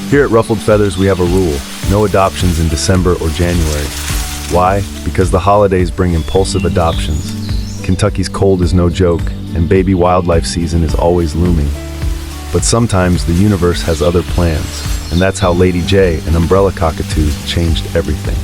Here at Ruffled Feathers, we have a rule: no adoptions in December or January. Why? Because the holidays bring impulsive adoptions. Kentucky's cold is no joke, and baby wildlife season is always looming. But sometimes the universe has other plans, and that's how Lady J, an umbrella cockatoo, changed everything.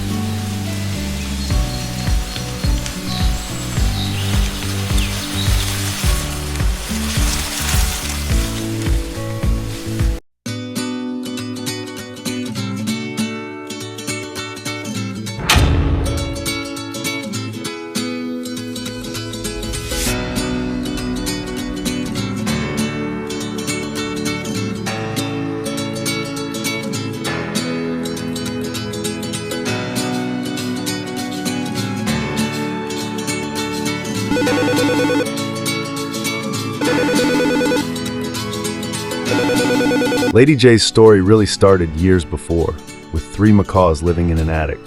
Lady J's story really started years before, with 3 macaws living in an attic.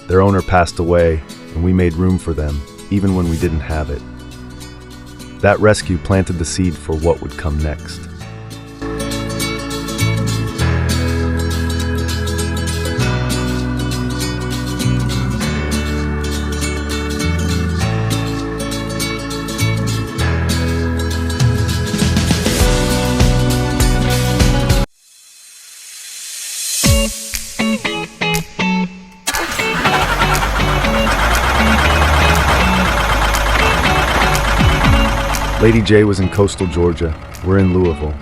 Their owner passed away, and we made room for them, even when we didn't have it. That rescue planted the seed for what would come next. Lady J was in coastal Georgia. We're in Louisville.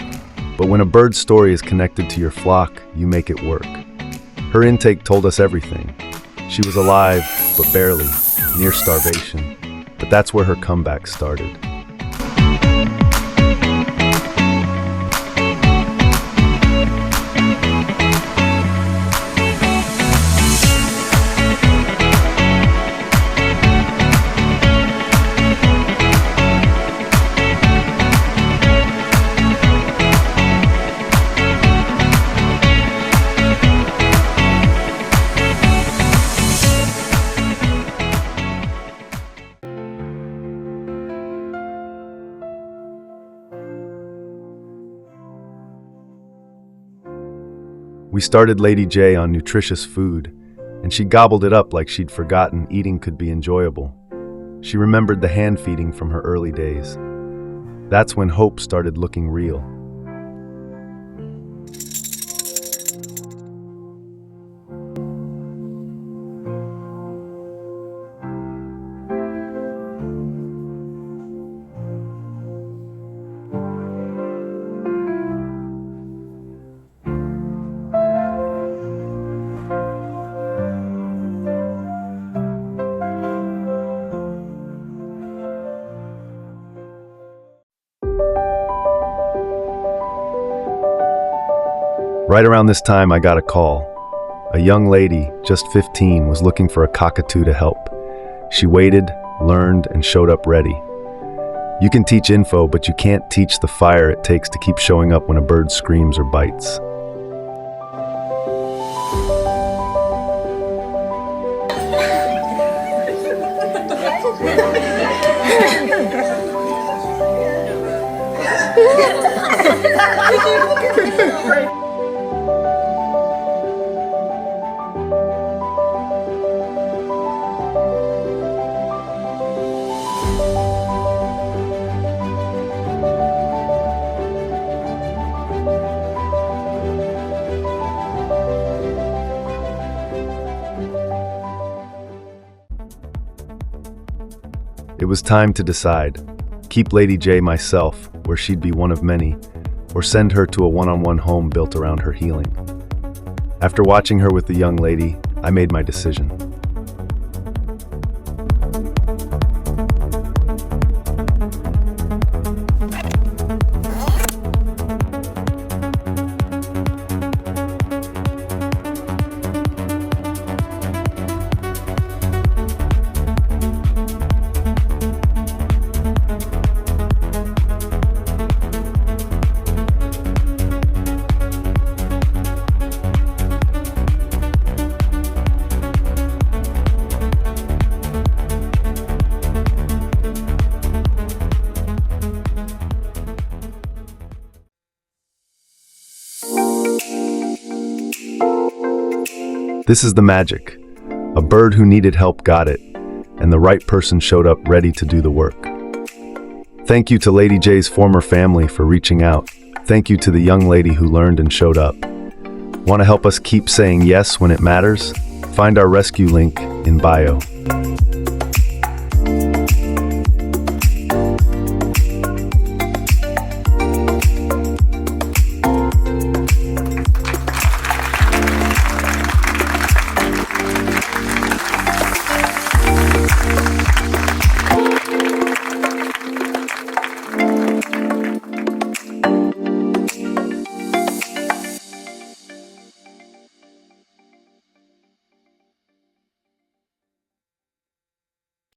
But when a bird's story is connected to your flock, you make it work. Her intake told us everything. She was alive, but barely, near starvation. But that's where her comeback started. We started Lady J on nutritious food, and she gobbled it up like she'd forgotten eating could be enjoyable. She remembered the hand feeding from her early days. That's when hope started looking real. Right around this time, I got a call. A young lady, just 15, was looking for a cockatoo to help. She waited, learned, and showed up ready. You can teach info, but you can't teach the fire it takes to keep showing up when a bird screams or bites. It was time to decide. Keep Lady J myself, where she'd be one of many, or send her to a one-on-one home built around her healing. After watching her with the young lady, I made my decision. This is the magic. A bird who needed help got it, and the right person showed up ready to do the work. Thank you to Lady J's former family for reaching out. Thank you to the young lady who learned and showed up. Want to help us keep saying yes when it matters? Find our rescue link in bio.